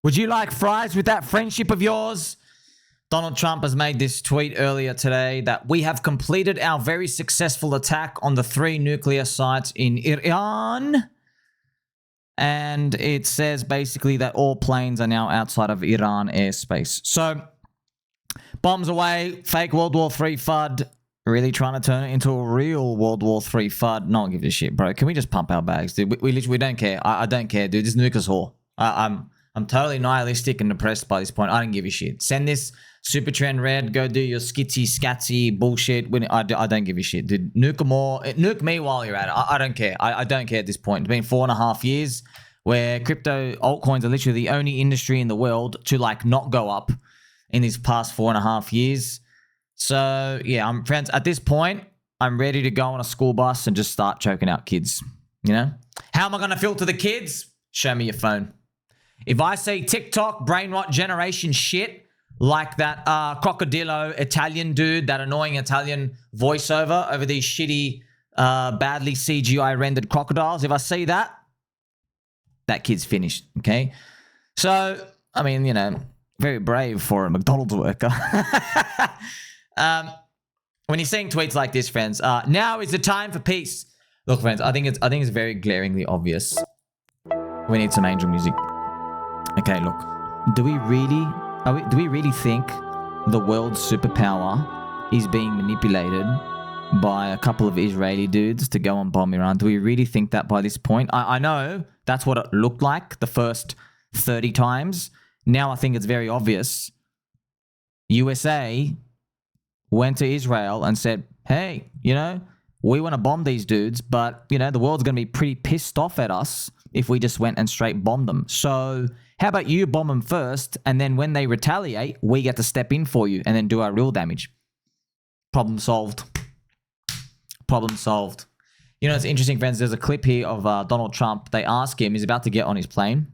Would you like fries with that friendship of yours? Donald Trump has made this tweet earlier today that we have completed our very successful attack on the 3 nuclear sites in Iran. And it says basically that all planes are now outside of Iran airspace. So, bombs away, fake World War III FUD. Really trying to turn it into a real World War III FUD. No one gives a shit, bro. Can we just pump our bags, dude? We literally don't care. I don't care, dude. This nuke is whore. I'm totally nihilistic and depressed by this point. I don't give a shit. Send this super trend red. Go do your skitsy scatsy bullshit. I don't give a shit, dude. Nuke more. Nuke me while you're at it. I don't care. I don't care at this point. It's been 4.5 years where crypto altcoins are literally the only industry in the world to like not go up in these past 4.5 years. So yeah, friends, at this point, I'm ready to go on a school bus and just start choking out kids. You know? How am I going to filter the kids? Show me your phone. If I say TikTok, brain rot generation shit, like that Crocodilo Italian dude, that annoying Italian voiceover over these shitty, badly CGI rendered crocodiles, if I see that, that kid's finished, okay? So, I mean, you know, very brave for a McDonald's worker. When you're seeing tweets like this, friends, now is the time for peace. Look, friends, I think it's very glaringly obvious. We need some angel music. Okay, look. Do we really think the world's superpower is being manipulated by a couple of Israeli dudes to go and bomb Iran? Do we really think that by this point? I know that's what it looked like the first 30 times. Now I think it's very obvious. USA went to Israel and said, hey, you know, we want to bomb these dudes, but, you know, the world's going to be pretty pissed off at us if we just went and straight bombed them. So how about you bomb them first, and then when they retaliate, we get to step in for you and then do our real damage. Problem solved. Problem solved. You know, it's interesting, friends. There's a clip here of Donald Trump. They ask him, he's about to get on his plane,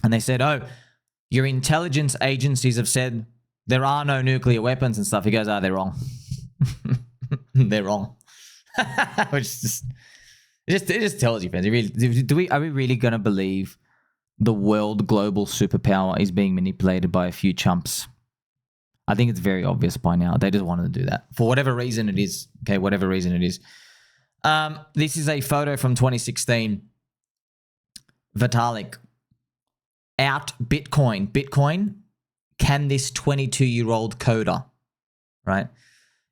and they said, oh, your intelligence agencies have said there are no nuclear weapons and stuff. He goes, they're wrong. They're wrong. Which is just, it just tells you, friends. Are we really going to believe the world global superpower is being manipulated by a few chumps? I think it's very obvious by now. They just wanted to do that. For whatever reason it is. Okay, whatever reason it is. This is a photo from 2016. Vitalik. Out Bitcoin. Bitcoin. Can this 22-year-old coder? Right?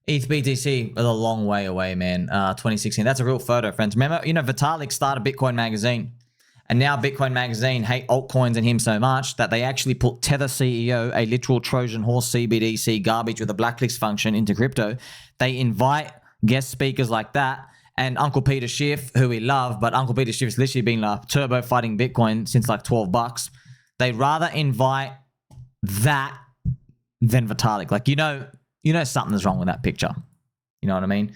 ETH-BTC is a long way away, man. 2016. That's a real photo, friends. Remember, you know, Vitalik started Bitcoin Magazine. And now Bitcoin Magazine hate altcoins and him so much that they actually put Tether CEO, a literal Trojan horse CBDC garbage with a blacklist function, into crypto. They invite guest speakers like that. And Uncle Peter Schiff, who we love, but Uncle Peter Schiff's literally been like turbo fighting Bitcoin since like 12 bucks. They'd rather invite that than Vitalik. Like, you know something's wrong with that picture. You know what I mean?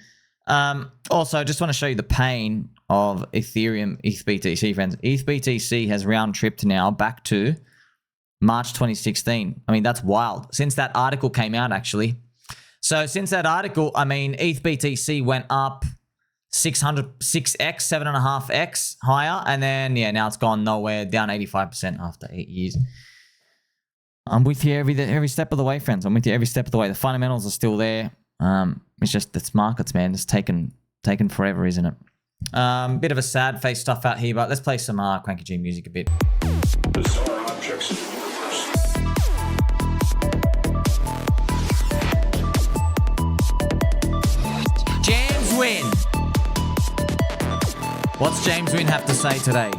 Also, just want to show you the pain of Ethereum ETH-BTC, friends. ETH-BTC has round tripped now back to March 2016. I mean, that's wild. Since that article came out, actually. So since that article, I mean, ETH-BTC went up 6x, 7.5x higher. And then, yeah, now it's gone nowhere, down 85% after 8 years. I'm with you every step of the way, friends. I'm with you every step of the way. The fundamentals are still there. It's just, it's markets, man. It's taken forever, isn't it? Bit of a sad face stuff out here, but let's play some Cranky G music a bit. Bizarre objects in the universe. James Wynn. What's James Wynn have to say today?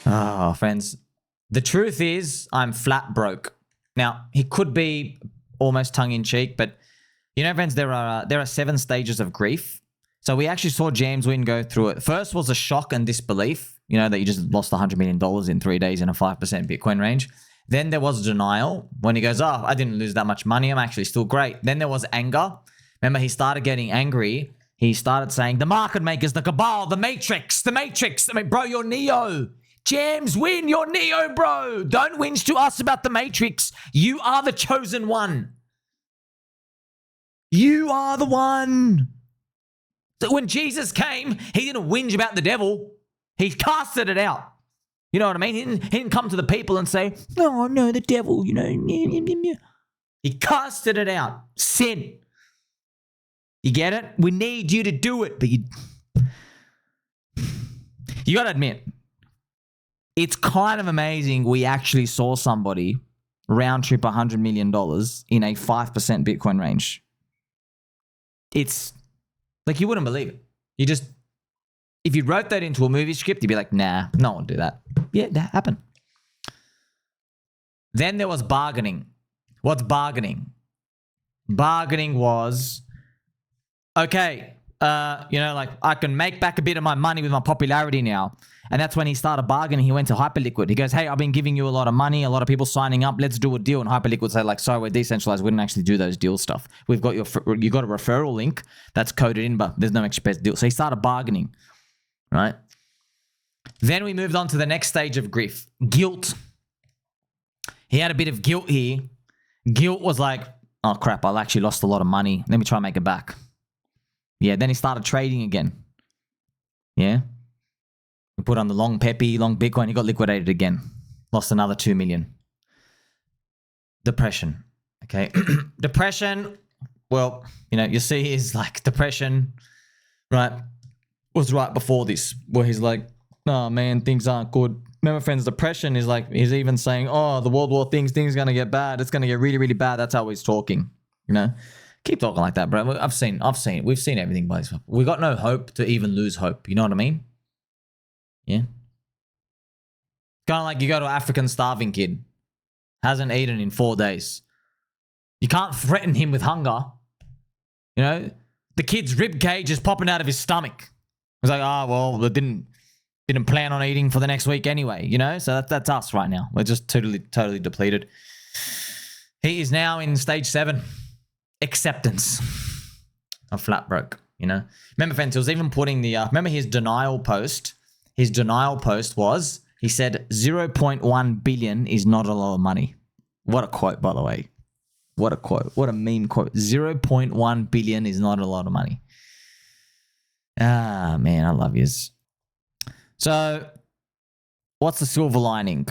Oh, friends. The truth is, I'm flat broke. Now, he could be almost tongue-in-cheek, but you know, friends, there are 7 stages of grief. So we actually saw James Wynn go through it. First was a shock and disbelief, you know, that you just lost $100 million in 3 days in a 5% Bitcoin range. Then there was denial when he goes, oh, I didn't lose that much money. I'm actually still great. Then there was anger. Remember, he started getting angry. He started saying, the market makers, the cabal, the matrix. I mean, bro, you're Neo. James Wynn, you're Neo, bro. Don't whinge to us about the matrix. You are the chosen one. You are the one. So when Jesus came, he didn't whinge about the devil. He casted it out. You know what I mean? He didn't come to the people and say, "Oh no, the devil," you know. He casted it out. Sin. You get it? We need you to do it, but you gotta admit, it's kind of amazing we actually saw somebody round trip $100 million in a 5% Bitcoin range. It's like you wouldn't believe it. You just, if you wrote that into a movie script, you'd be like, nah, no one would do that. Yeah, that happened. Then there was bargaining. What's bargaining? Bargaining was, okay, like I can make back a bit of my money with my popularity now. And that's when he started bargaining. He went to Hyperliquid. He goes, hey, I've been giving you a lot of money, a lot of people signing up. Let's do a deal. And Hyperliquid say like, sorry, we're decentralized. We didn't actually do those deal stuff. We've got you got a referral link that's coded in, but there's no express deal. So he started bargaining, right? Then we moved on to the next stage of grief, guilt. He had a bit of guilt here. Guilt was like, oh crap, I actually lost a lot of money. Let me try and make it back. Yeah, then he started trading again. Yeah. We put on the long Pepe, long Bitcoin. He got liquidated again. Lost another 2 million. Depression. Okay. Depression. Well, you see his like depression, right? Was right before this where he's like, oh man, things aren't good. Remember friends, depression is like, he's even saying, oh, the World War things are going to get bad. It's going to get really, really bad. That's how he's talking, Keep talking like that, bro. I've seen it. We've seen everything, boys. We got no hope to even lose hope. You know what I mean? Yeah. Kind of like you go to an African starving kid. Hasn't eaten in 4 days. You can't threaten him with hunger. The kid's rib cage is popping out of his stomach. It's like, well, they didn't plan on eating for the next week anyway, So that's us right now. We're just totally depleted. He is now in stage 7. Acceptance. I'm flat broke, Remember, friends, he was even putting the, remember his denial post? His denial post was, he said 0.1 billion is not a lot of money. What a quote, by the way. What a quote. What a meme quote. 0.1 billion is not a lot of money. Ah, man, I love yous. So, what's the silver lining?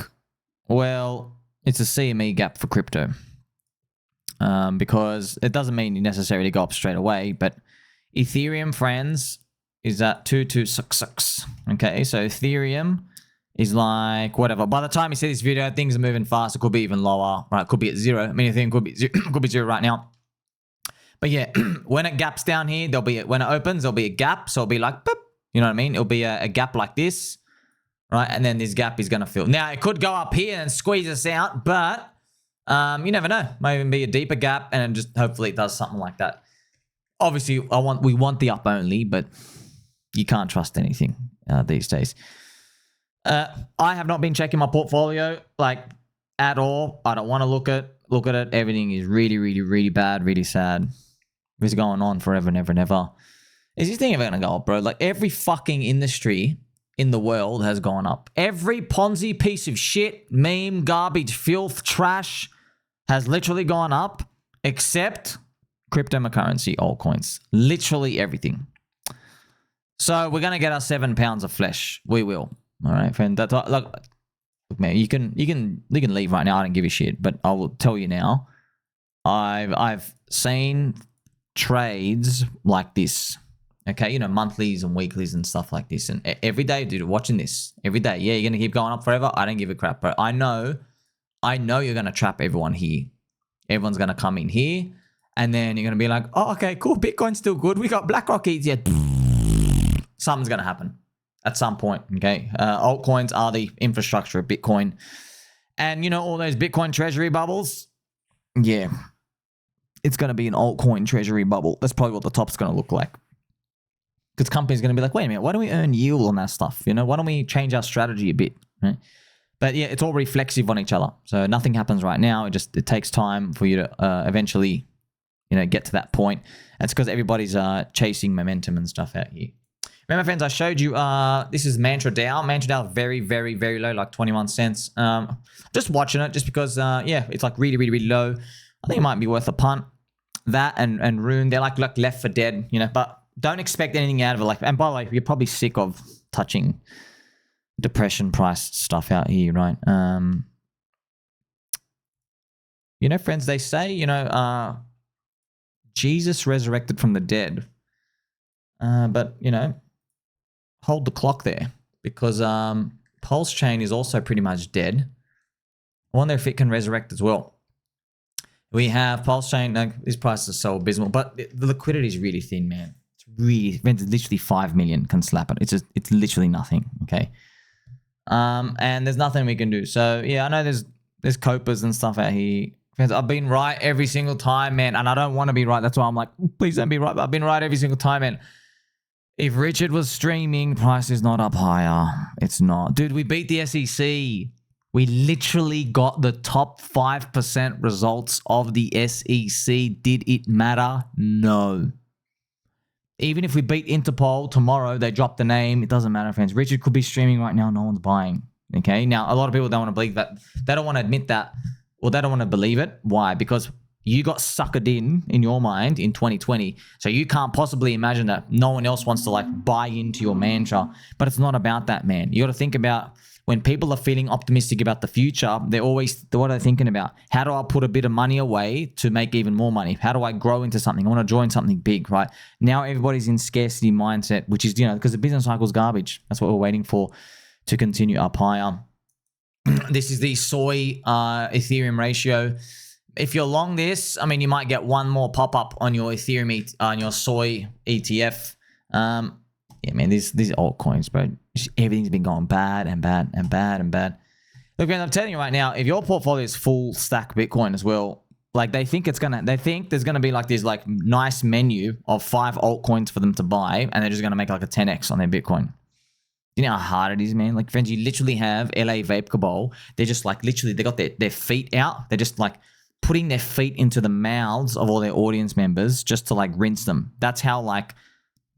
Well, it's a CME gap for crypto. Because it doesn't mean you necessarily go up straight away, but Ethereum, friends, is at 2266. Okay, so Ethereum is like whatever. By the time you see this video, things are moving fast. It could be even lower, right? It could be at 0. I mean, Ethereum could be 0 right now. But yeah, when it gaps down here, when it opens, there'll be a gap. So it'll be like, boop, you know what I mean? It'll be a gap like this, right? And then this gap is going to fill. Now, it could go up here and squeeze us out, but you never know. Might even be a deeper gap, and then just hopefully it does something like that. Obviously, we want the up only, but you can't trust anything these days. I have not been checking my portfolio like at all. I don't want to look at it. Everything is really, really, really bad, really sad. It's going on forever and ever and ever. Is this thing ever going to go up, bro? Like every fucking industry in the world has gone up. Every Ponzi piece of shit, meme, garbage, filth, trash has literally gone up except cryptocurrency, altcoins. Literally everything. So we're going to get our 7 pounds of flesh. We will. All right, friend. That's look, man, you can leave right now. I don't give a shit, but I will tell you now. I've seen trades like this. Okay, monthlies and weeklies and stuff like this. And every day, dude, watching this every day. Yeah, you're going to keep going up forever. I don't give a crap, bro. I know you're going to trap everyone here. Everyone's going to come in here. And then you're going to be like, oh, okay, cool. Bitcoin's still good. We got BlackRock ETH. Yeah. Something's going to happen at some point, okay? Altcoins are the infrastructure of Bitcoin. And, all those Bitcoin treasury bubbles? Yeah. It's going to be an altcoin treasury bubble. That's probably what the top's going to look like. Because companies are going to be like, wait a minute, why don't we earn yield on that stuff? Why don't we change our strategy a bit? Right? But yeah, it's all reflexive on each other. So nothing happens right now. It takes time for you to eventually, get to that point. That's because everybody's chasing momentum and stuff out here. Remember, friends, I showed you, this is Mantra DAO. Mantra DAO, very, very, very low, like 21 cents. Just watching it just because, it's like really, really, really low. I think it might be worth a punt. That and Rune, they're like left for dead, but don't expect anything out of it. And by the way, you're probably sick of touching depression price stuff out here, right? You know, friends, they say, you know, Jesus resurrected from the dead. But, you know, hold the clock there because PulseChain is also pretty much dead. I wonder if it can resurrect as well. We have PulseChain. Like, these prices are so abysmal, but the liquidity is really thin, man. It's literally 5 million can slap it. It's literally nothing. Okay. And there's nothing we can do. So yeah, I know there's copers and stuff out here. Friends, I've been right every single time, man, and I don't want to be right. That's why I'm like, please don't be right. But I've been right every single time, man. If Richard was streaming, price is not up higher. It's not. Dude, we beat the SEC. We literally got the top 5% results of the SEC. Did it matter? No. Even if we beat Interpol tomorrow, they drop the name. It doesn't matter, friends. Richard could be streaming right now. No one's buying. Okay? Now, a lot of people don't want to believe that. They don't want to admit that. Well, they don't want to believe it. Why? Because you got suckered in your mind in 2020. So you can't possibly imagine that no one else wants to like buy into your mantra. But it's not about that, man. You got to think about when people are feeling optimistic about the future, they're always, what are they thinking about? How do I put a bit of money away to make even more money? How do I grow into something? I want to join something big, right? Now everybody's in scarcity mindset, which is, you know, because the business cycle is garbage. That's what we're waiting for to continue up higher. This is the soy Ethereum ratio. If you're long this, I mean, you might get one more pop-up on your Ethereum, on your soy ETF. Yeah, man, these altcoins, bro, everything's been going bad and bad and bad and bad. Look, man, I'm telling you right now, if your portfolio is full stack Bitcoin as well, like they think there's gonna be like this like nice menu of 5 altcoins for them to buy, and they're just gonna make like a 10x on their Bitcoin. You know how hard it is, man? Like, friends, you literally have LA Vape Cabal. They're just like literally, they got their feet out. They're just like putting their feet into the mouths of all their audience members just to like rinse them. That's how like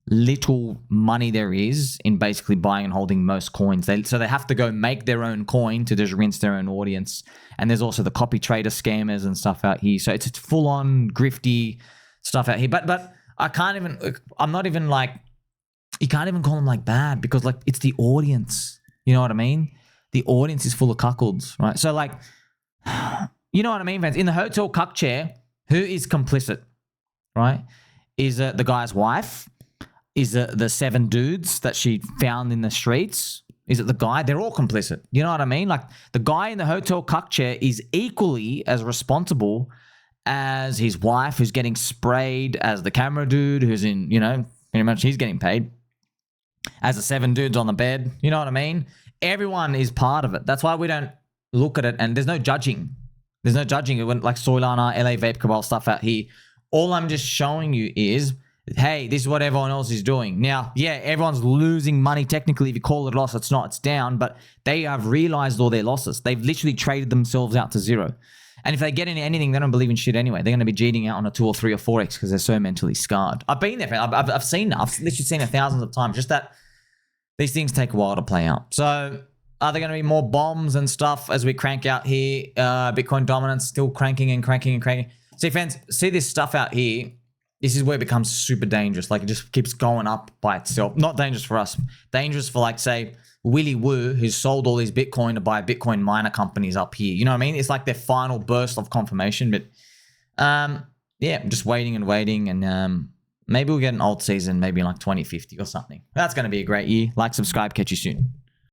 little money there is in basically buying and holding most coins. So they have to go make their own coin to just rinse their own audience. And there's also the copy trader scammers and stuff out here. So it's full on grifty stuff out here. But I can't even, I'm not even like, you can't even call them like bad because like it's the audience. You know what I mean? The audience is full of cuckolds, right? So like, you know what I mean, fans? In the hotel cuck chair, who is complicit, right? Is it the guy's wife? Is it the 7 dudes that she found in the streets? Is it the guy? They're all complicit. You know what I mean? Like the guy in the hotel cuck chair is equally as responsible as his wife who's getting sprayed, as the camera dude who's in, you know, pretty much he's getting paid, as the 7 dudes on the bed. You know what I mean? Everyone is part of it. That's why we don't look at it, and there's no judging. There's no judging. It went like Soilana, LA Vape Cabal stuff out here. All I'm just showing you is, hey, this is what everyone else is doing. Now, yeah, everyone's losing money. Technically, if you call it a loss, it's not, it's down, but they have realized all their losses. They've literally traded themselves out to zero. And if they get into anything, they don't believe in shit anyway. They're going to be cheating out on a 2 or 3 or 4x because they're so mentally scarred. I've been there. I've seen it. I've literally seen it thousands of times. Just that these things take a while to play out. So are there going to be more bombs and stuff as we crank out here? Bitcoin dominance still cranking and cranking and cranking. See, fans, see this stuff out here. This is where it becomes super dangerous. Like it just keeps going up by itself. Not dangerous for us. Dangerous for like, say, Willy Woo, who's sold all his Bitcoin to buy Bitcoin miner companies up here. You know what I mean? It's like their final burst of confirmation. But yeah, I'm just waiting and waiting. And maybe we'll get an Altseason maybe in like 2050 or something. That's going to be a great year. Like, subscribe, catch you soon.